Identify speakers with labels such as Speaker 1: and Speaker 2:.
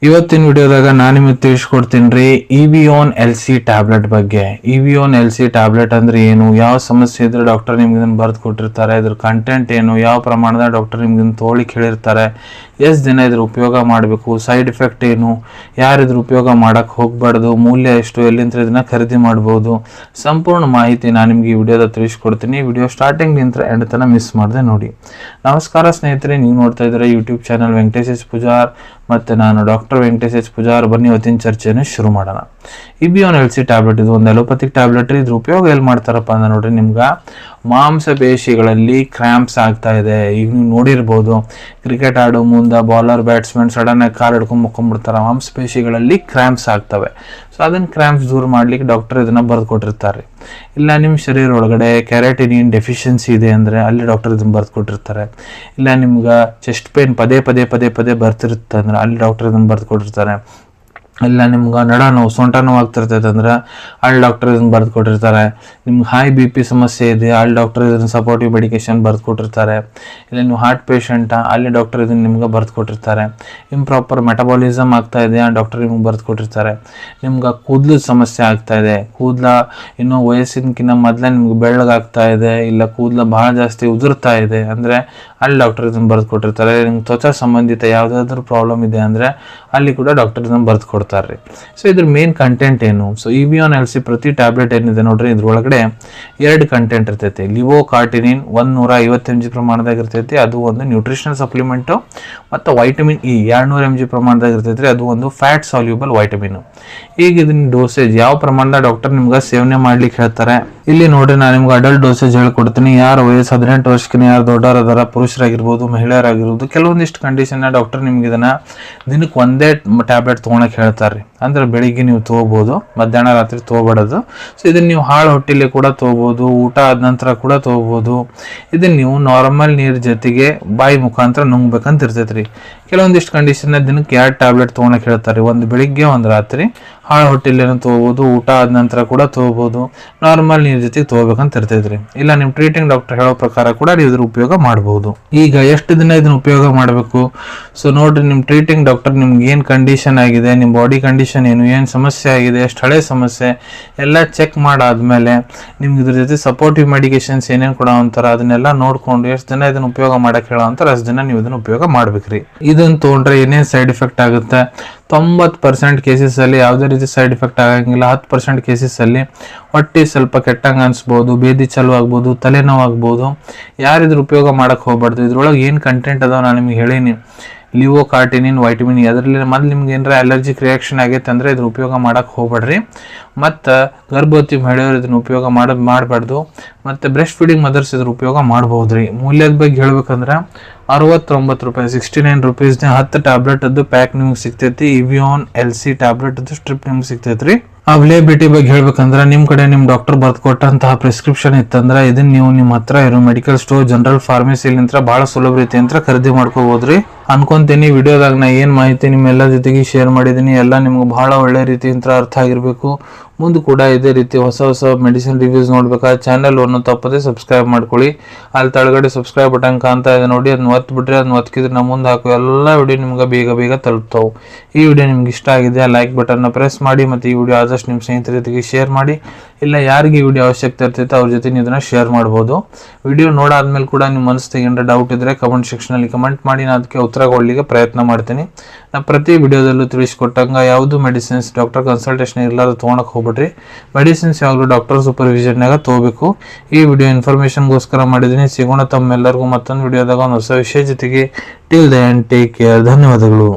Speaker 1: ಇವತ್ತಿನ ವಿಡಿಯೋದಾಗ ನಾನು ನಿಮಗೆ ತಿಳಿಸ್ಕೊಡ್ತೀನಿ ರೀ ಇವಿಯೋನ್ LC ಟ್ಯಾಬ್ಲೆಟ್ ಬಗ್ಗೆ. ಇವಿಯೋನ್ LC ಟ್ಯಾಬ್ಲೆಟ್ ಅಂದ್ರೆ ಏನು, ಯಾವ ಸಮಸ್ಯೆ ಇದ್ರೆ ಡಾಕ್ಟರ್ ನಿಮ್ಗೆ ಇದನ್ನು ಬರೆದು ಕೊಟ್ಟಿರ್ತಾರೆ, ಇದ್ರ ಕಂಟೆಂಟ್ ಏನು, ಯಾವ ಪ್ರಮಾಣದ ಡಾಕ್ಟರ್ ನಿಮ್ಗೆ ಇದನ್ನು ತೊಗೊಳಿಕ್ಕೆ ಹೇಳಿರ್ತಾರೆ, ಎಷ್ಟು ದಿನ ಇದ್ರ ಉಪಯೋಗ ಮಾಡಬೇಕು, ಸೈಡ್ ಎಫೆಕ್ಟ್ ಏನು, ಯಾರು ಇದ್ರ ಉಪಯೋಗ ಮಾಡಕ್ಕೆ ಹೋಗಬಾರ್ದು, ಮೂಲ್ಯ ಎಷ್ಟು, ಎಲ್ಲಿಂದ ಇದನ್ನ ಖರೀದಿ ಮಾಡ್ಬೋದು, ಸಂಪೂರ್ಣ ಮಾಹಿತಿ ನಾನು ನಿಮ್ಗೆ ಈ ವಿಡಿಯೋದ ತಿಳಿಸ್ಕೊಡ್ತೀನಿ. ವಿಡಿಯೋ ಸ್ಟಾರ್ಟಿಂಗ್ ನಿಂತ ಎಂಡ್ ತನಕ ಮಿಸ್ ಮಾಡದೆ ನೋಡಿ. ನಮಸ್ಕಾರ ಸ್ನೇಹಿತರೆ, ನೀವು ನೋಡ್ತಾ ಇದ್ದೀರಾ YouTube channel Venkatesh H Pujar ಮತ್ತು ನಾನು ಡಾಕ್ಟರ್ ವೆಂಕಟೇಶ್ ಎಚ್ ಪೂಜಾರ್. ಬನ್ನಿ ಇವತ್ತಿನ ಚರ್ಚೆಯನ್ನು ಶುರು ಮಾಡೋಣ. ಇವಿಯೋನ್ LC ಟ್ಯಾಬ್ಲೆಟ್ ಇದು ಒಂದು ಅಲೋಪತಿಕ್ ಟ್ಯಾಬ್ಲೆಟ್ ರೀ. ಇದ್ರ ಉಪಯೋಗ ಎಲ್ಲಿ ಮಾಡ್ತಾರಪ್ಪ ಅಂದ್ರೆ ನೋಡ್ರಿ, ನಿಮ್ಗೆ ಮಾಂಸಪೇಶಿಗಳಲ್ಲಿ ಕ್ರ್ಯಾಂಪ್ಸ್ ಆಗ್ತಾ ಇದೆ. ಈಗ ನೀವು ನೋಡಿರ್ಬೋದು, ಕ್ರಿಕೆಟ್ ಆಡೋ ಮುಂದೆ ಬಾಲರ್ ಬ್ಯಾಟ್ಸ್ಮನ್ ಸಡನ್ ಆಗಿ ಕಾಲು ಹಿಡ್ಕೊಂಡು ಮುಕ್ಕೊಂಡ್ಬಿಡ್ತಾರೆ, ಮಾಂಸಪೇಶಿಗಳಲ್ಲಿ ಕ್ರ್ಯಾಂಪ್ಸ್ ಆಗ್ತವೆ. ಸೊ ಅದನ್ನ ಕ್ರ್ಯಾಂಪ್ಸ್ ದೂರ ಮಾಡ್ಲಿಕ್ಕೆ ಡಾಕ್ಟರ್ ಇದನ್ನ ಬರೆದು ಕೊಟ್ಟಿರ್ತಾರೆ. ಇಲ್ಲ ನಿಮ್ಮ ಶರೀರ ಒಳಗಡೆ ಕೆರಾಟಿನಿನ್ ಡೆಫಿಷಿಯನ್ಸಿ ಇದೆ ಅಂದರೆ ಅಲ್ಲಿ ಡಾಕ್ಟರ್ ಇದನ್ನ ಬರೆದು ಕೊಟ್ಟಿರ್ತಾರೆ. ಇಲ್ಲ ನಿಮ್ಗೆ ಚೆಸ್ಟ್ ಪೇನ್ ಪದೇ ಪದೇ ಪದೇ ಪದೇ ಬರ್ತಿರುತ್ತೆ ಅಂದ್ರೆ ಅಲ್ಲಿ ಡಾಕ್ಟರ್ ಇದನ್ನ ಬರೆದು ಕೊಟ್ಟಿರ್ತಾರೆ. ಇಲ್ಲ ನಿಮ್ಗೆ ನಡ ನೋವು, ಸೊಂಟ ನೋವು ಆಗ್ತಿರ್ತೈತೆ ಅಂದ್ರೆ ಅಲ್ಲಿ ಡಾಕ್ಟರ್ ಇದನ್ನು ಬರೆದು ಕೊಟ್ಟಿರ್ತಾರೆ. ನಿಮ್ಗೆ ಹೈ BP ಸಮಸ್ಯೆ ಇದೆ, ಅಲ್ಲಿ ಡಾಕ್ಟರ್ ಇದನ್ನು ಸಪೋರ್ಟಿವ್ ಮೆಡಿಕೇಶನ್ ಬರೆದು ಕೊಟ್ಟಿರ್ತಾರೆ. ಇಲ್ಲ ನೀವು ಹಾರ್ಟ್ ಪೇಷಂಟಾ, ಅಲ್ಲಿ ಡಾಕ್ಟರ್ ಇದನ್ನು ನಿಮ್ಗೆ ಬರೆದು ಕೊಟ್ಟಿರ್ತಾರೆ. ಇಂಪ್ರಾಪರ್ ಮೆಟಬಾಲಿಸಮ್ ಆಗ್ತಾ ಇದೆ, ಆ ಡಾಕ್ಟರ್ ನಿಮ್ಗೆ ಬರೆದು ಕೊಟ್ಟಿರ್ತಾರೆ. ನಿಮ್ಗೆ ಕೂದಲು ಸಮಸ್ಯೆ ಆಗ್ತಾ ಇದೆ, ಕೂದಲ ಇನ್ನೂ ವಯಸ್ಸಿನಕಿನ್ನ ಮೊದಲೇ ನಿಮ್ಗೆ ಬೆಳ್ಳಗಾಗ್ತಾ ಇದೆ, ಇಲ್ಲ ಕೂದಲ ಭಾಳ ಜಾಸ್ತಿ ಉದುರ್ತಾ ಇದೆ ಅಂದರೆ ಅಲ್ಲಿ ಡಾಕ್ಟರ್ ಇದನ್ನು ಬರೆದು ಕೊಟ್ಟಿರ್ತಾರೆ. ನಿಮ್ಗೆ ತ್ವಚಾ ಸಂಬಂಧಿತ ಯಾವುದಾದ್ರೂ ಪ್ರಾಬ್ಲಮ್ ಇದೆ ಅಂದರೆ ಅಲ್ಲಿ ಕೂಡ ಡಾಕ್ಟರ್ ಇದನ್ನು ಬರೆದು ಕೊಡ್ತಾರೆ. ಸೊ ಇದ್ರ ಮೇನ್ ಕಂಟೆಂಟ್ ಏನು? ಸೊ ಇವಿಯೋನ್ LC ಪ್ರತಿ ಟ್ಯಾಬ್ಲೆಟ್ ಏನಿದೆ ನೋಡ್ರಿ, ಇದ್ರೊಳಗಡೆ 2 ಕಂಟೆಂಟ್ ಇರ್ತೈತಿ. ಲಿವೋಕಾರ್ಟಿನಿನ್ 150 mg ಪ್ರಮಾಣದಾಗ ಇರ್ತೈತಿ, ಅದು ಒಂದು ನ್ಯೂಟ್ರಿಷನಲ್ ಸಪ್ಲಿಮೆಂಟು. ಮತ್ತು ವೈಟಮಿನ್ E 200 mg ಪ್ರಮಾಣದಾಗ ಇರ್ತೈತಿ, ಅದು ಒಂದು ಫ್ಯಾಟ್ ಸಾಲ್ಯೂಬಲ್ ವೈಟಮಿನ್. ಈಗ ಇದನ್ನ ಡೋಸೇಜ್ ಯಾವ ಪ್ರಮಾಣದ ಡಾಕ್ಟರ್ ನಿಮ್ಗೆ ಸೇವನೆ ಮಾಡ್ಲಿಕ್ಕೆ ಹೇಳ್ತಾರೆ ಇಲ್ಲಿ ನೋಡ್ರಿ, ನಾನು ನಿಮ್ಗೆ ಅಡಲ್ಟ್ ಡೋಸೇಜ್ ಹೇಳ್ಕೊಡ್ತೀನಿ. ಯಾರು ವಯಸ್ಸು 18 ವರ್ಷಕ್ಕಿಂತ ಯಾರು ದೊಡ್ಡವರದಾರ, ಪುರುಷರಾಗಿರ್ಬೋದು ಮಹಿಳೆಯರಾಗಿರ್ಬೋದು, ಕೆಲವೊಂದಿಷ್ಟು ಕಂಡೀಷನ್ ಡಾಕ್ಟರ್ ನಿಮ್ಗೆ ಇದನ್ನ ದಿನಕ್ಕೆ ಒಂದೇ ಟ್ಯಾಬ್ಲೆಟ್ ತೊಗೊಳಕ್ಕೆ ಹೇಳ್ತಾರೆ. ಅಂದ್ರೆ ಬೆಳಿಗ್ಗೆ ನೀವು ತೊಗೋಬೋದು, ಮಧ್ಯಾಹ್ನ ರಾತ್ರಿ ತೊಗೋಬಾರ್ದು. ಸೊ ಇದನ್ನ ನೀವು ಹಾಳು ಹೊಟ್ಟಿಲೆ ಕೂಡ ತೊಗೋಬೋದು, ಊಟ ಆದ ನಂತರ ಕೂಡ ತೊಗೋಬೋದು. ಇದನ್ನ ನೀವು ನಾರ್ಮಲ್ ನೀರು ಜೊತೆಗೆ ಬಾಯಿ ಮುಖಾಂತರ ನುಂಗ್ಬೇಕಂತ ಇರ್ತೈತ್ರಿ. ಕೆಲವೊಂದಿಷ್ಟು ಕಂಡೀಷನ್ ದಿನಕ್ಕೆ 2 ಟ್ಯಾಬ್ಲೆಟ್ ತೊಗೊಳಕ್ಕೆ ಹೇಳ್ತಾರೆ, ಒಂದು ಬೆಳಿಗ್ಗೆ ಒಂದು ರಾತ್ರಿ. ಹಾಳು ಹೊಟ್ಟಿಲೇನು ತೊಗೋಬೋದು, ಊಟ ಆದ ನಂತರ ಕೂಡ ತೊಗೋಬೋದು, ನಾರ್ಮಲ್ ನೀರು ಜೊತೆಗೆ ತೊಗೋಬೇಕಂತ ಇರ್ತೈತ್ರಿ. ಇಲ್ಲ ನಿಮ್ಮ ಟ್ರೀಟಿಂಗ್ ಡಾಕ್ಟರ್ ಹೇಳೋ ಪ್ರಕಾರ ಕೂಡ ನೀವು ಇದ್ರ ಉಪಯೋಗ ಮಾಡ್ಬೋದು. ಈಗ ಎಷ್ಟು ದಿನ ಇದನ್ನ ಉಪಯೋಗ ಮಾಡಬೇಕು? ಸೊ ನೋಡ್ರಿ, ನಿಮ್ಮ ಟ್ರೀಟಿಂಗ್ ಡಾಕ್ಟರ್ ನಿಮ್ಗೆ ಏನು ಕಂಡೀಷನ್ ಆಗಿದೆ, ನಿಮ್ಮ ಬಾಡಿ ಕಂಡೀಷನ್ ಏನು ಸಮಸ್ಯೆ ಆಗಿದೆ, ಎಷ್ಟು ಹಳೆ ಸಮಸ್ಯೆ ಎಲ್ಲ ಚೆಕ್ ಮಾಡಾದ್ಮೇಲೆ ನಿಮ್ಗೆ ಇದ್ರ ಜೊತೆ ಸಪೋರ್ಟಿವ್ ಮೆಡಿಕೇಶನ್ಸ್ ಏನೇನು ಕೊಡೋ ಅಂತಾರೆ ಅದನ್ನೆಲ್ಲ ನೋಡ್ಕೊಂಡು ಎಷ್ಟು ದಿನ ಇದನ್ನ ಉಪಯೋಗ ಮಾಡಕ್ಕೆ ಹೇಳೋ ಅಂತಾರೆ ಅಷ್ಟು ದಿನ ನೀವು ಇದನ್ನ ಉಪಯೋಗ ಮಾಡ್ಬೇಕ್ರಿ. ಇದನ್ನ ತೊಗೊಂಡ್ರೆ ಏನೇನು ಸೈಡ್ ಎಫೆಕ್ಟ್ ಆಗುತ್ತೆ? 90% ಕೇಸಸಲ್ಲಿ ಯಾವುದೇ ರೀತಿ ಸೈಡ್ ಎಫೆಕ್ಟ್ ಆಗಂಗಿಲ್ಲ. 10% ಕೇಸಸಲ್ಲಿ ಹೊಟ್ಟೆ ಸ್ವಲ್ಪ ಕೆಟ್ಟಂಗೆ ಅನ್ಸ್ಬೋದು, ಬೇದಿ ಚಾಲು ಆಗ್ಬೋದು, ತಲೆನೋವು ಆಗ್ಬೋದು. ಯಾರಿದ್ರ ಉಪಯೋಗ ಮಾಡಕ್ಕೆ ಹೋಗ್ಬಾರ್ದು. ಇದ್ರೊಳಗೆ ಏನು ಕಂಟೆಂಟ್ ಅದಾವ ನಾನು ನಿಮ್ಗೆ ಹೇಳೀನಿ. ಲಿವೋಕಾರ್ಟಿನಿನ್, ವೈಟಮಿನ್ E, ಅದರಲ್ಲಿ ಮೊದಲು ನಿಮ್ಗೆ ಏನಾರ ಅಲರ್ಜಿಕ್ ರಿಯಾಕ್ಷನ್ ಆಗೈತೆ ಅಂದರೆ ಇದ್ರ ಉಪಯೋಗ ಮಾಡಕ್ಕೆ ಹೋಗ್ಬೇಡ್ರಿ. ಮತ್ತು ಗರ್ಭವತಿ ಮಹಿಳೆಯರು ಇದನ್ನ ಉಪಯೋಗ ಮಾಡಬಾರ್ದು. ಮತ್ತು ಬ್ರೆಸ್ಟ್ ಫೀಡಿಂಗ್ ಮದರ್ಸ್ ಇದ್ರ ಉಪಯೋಗ ಮಾಡ್ಬೋದು ರೀ. ಮೂಲ್ಯದ ಬಗ್ಗೆ ಹೇಳ್ಬೇಕಂದ್ರೆ 69 ರೂಪಾಯಿ, 69 ರುಪೀಸ್ನ 10 ಟ್ಯಾಬ್ಲೆಟ್ ಅದು ಪ್ಯಾಕ್ ನಿಮ್ಗೆ ಸಿಗ್ತೈತಿ. ಇವಿಯೋನ್ LC ಟ್ಯಾಬ್ಲೆಟ್ ಅದು ಸ್ಟ್ರಿಪ್ ನಿಮ್ಗೆ ಸಿಗ್ತೈತ್ರಿ. ಅವೈಲೇಬಿಲಿಟಿ ಬಗ್ಗೆ ಹೇಳ್ಬೇಕಂದ್ರೆ ನಿಮ್ಮ ಕಡೆ ನಿಮ್ಮ ಡಾಕ್ಟರ್ ಬರೆದು ಕೊಟ್ಟಂತಹ ಪ್ರಿಸ್ಕ್ರಿಪ್ಷನ್ ಇತ್ತಂದ್ರೆ ಇದನ್ನ ನೀವು ನಿಮ್ಮ ಹತ್ರ ಇರೋ ಮೆಡಿಕಲ್ ಸ್ಟೋರ್, ಜನರಲ್ ಫಾರ್ಮಸಿಲಿಂತ್ರ ಭಾಳ ಸುಲಭ ರೀತಿಯಂತ್ರ ಖರೀದಿ ಮಾಡ್ಕೋಬೋದ್ರಿ ಅನ್ಕೊಂತೀನಿ. ವಿಡಿಯೋದಾಗ ನಾ ಏನು ಮಾಹಿತಿ ನಿಮ್ಮೆಲ್ಲ ಜೊತೆಗೆ ಶೇರ್ ಮಾಡಿದ್ದೀನಿ ಎಲ್ಲ ನಿಮ್ಗೆ ಭಾಳ ಒಳ್ಳೆ ರೀತಿಯಂತ್ರ ಅರ್ಥ ಆಗಿರಬೇಕು. ಮುಂದೆ ಕೂಡ ಇದೇ ರೀತಿ ಹೊಸ ಹೊಸ ಮೆಡಿಸಿನ್ ರಿವ್ಯೂಸ್ ನೋಡ್ಬೇಕಾದ್ರೆ ಚಾನಲ್ ಅನ್ನು ತಪ್ಪದೆ ಸಬ್ಸ್ಕ್ರೈಬ್ ಮಾಡ್ಕೊಳ್ಳಿ. ಅಲ್ಲಿ ತಳಗಡೆ ಸಬ್ಸ್ಕ್ರೈಬ್ ಬಟನ್ ಕಾಣ್ತಾ ಇದೆ ನೋಡಿ, ಅದನ್ನ ಒತ್ಬಿಟ್ರೆ ಅದನ್ನ ಒತ್ತಿದ್ರೆ ನಮ್ಮ ಮುಂದೆ ಹಾಕೋ ಎಲ್ಲ ವಿಡಿಯೋ ನಿಮ್ಗೆ ಬೇಗ ಬೇಗ ತಲುಪ್ತಾವೆ. ಈ ವಿಡಿಯೋ ನಿಮ್ಗೆ ಇಷ್ಟ ಆಗಿದೆ ಲೈಕ್ ಬಟನ್ನ ಪ್ರೆಸ್ ಮಾಡಿ, ಮತ್ತು ಈ ವಿಡಿಯೋ ಆದಷ್ಟು ನಿಮ್ಮ ಸ್ನೇಹಿತರ ಜೊತೆಗೆ ಶೇರ್ ಮಾಡಿ. ಇಲ್ಲ ಯಾರಿಗೆ ಈ ವಿಡಿಯೋ ಅವಶ್ಯಕತೆ ಇರ್ತೈತೆ ಅವ್ರ ಜೊತೆ ನೀವು ಇದನ್ನು ಶೇರ್ ಮಾಡ್ಬೋದು. ವಿಡಿಯೋ ನೋಡಾದ್ಮೇಲೆ ಕೂಡ ನಿಮ್ಮ ಮನಸ್ಸಿಗೆ ಏನಾರ ಡೌಟ್ ಇದ್ದರೆ ಕಮೆಂಟ್ ಸೆಕ್ಷನಲ್ಲಿ ಕಮೆಂಟ್ ಮಾಡಿ, ನಾನು ಅದಕ್ಕೆ ಉತ್ತರ ಕೊಡಲಿಕ್ಕೆ ಪ್ರಯತ್ನ ಮಾಡ್ತೀನಿ. ನಾನು ಪ್ರತಿ ವಿಡಿಯೋದಲ್ಲೂ ತಿಳಿಸ್ಕೊಟ್ಟಂಗೆ ಯಾವುದು ಮೆಡಿಸಿನ್ಸ್ ಡಾಕ್ಟರ್ ಕನ್ಸಲ್ಟೇಷನ್ ಇರಲಾರ್ದು ತೊಗೊಳಕ್ಕೆ ಹೋಗ್ಬಿಟ್ರಿ. ಮೆಡಿಸಿನ್ಸ್ ಯಾವಾಗಲೂ ಡಾಕ್ಟರ್ ಸೂಪರ್ವಿಷನ್ನಾಗ ತೊಗೋಬೇಕು. ಈ ವಿಡಿಯೋ ಇನ್ಫಾರ್ಮೇಷನ್ಗೋಸ್ಕರ ಮಾಡಿದ್ದೀನಿ. ಸಿಗೋಣ ತಮ್ಮೆಲ್ಲರಿಗೂ ಮತ್ತೊಂದು ವಿಡಿಯೋದಾಗ ಒಂದು ಹೊಸ ವಿಷಯ ಜೊತೆಗೆ. Till then take care. ಧನ್ಯವಾದಗಳು.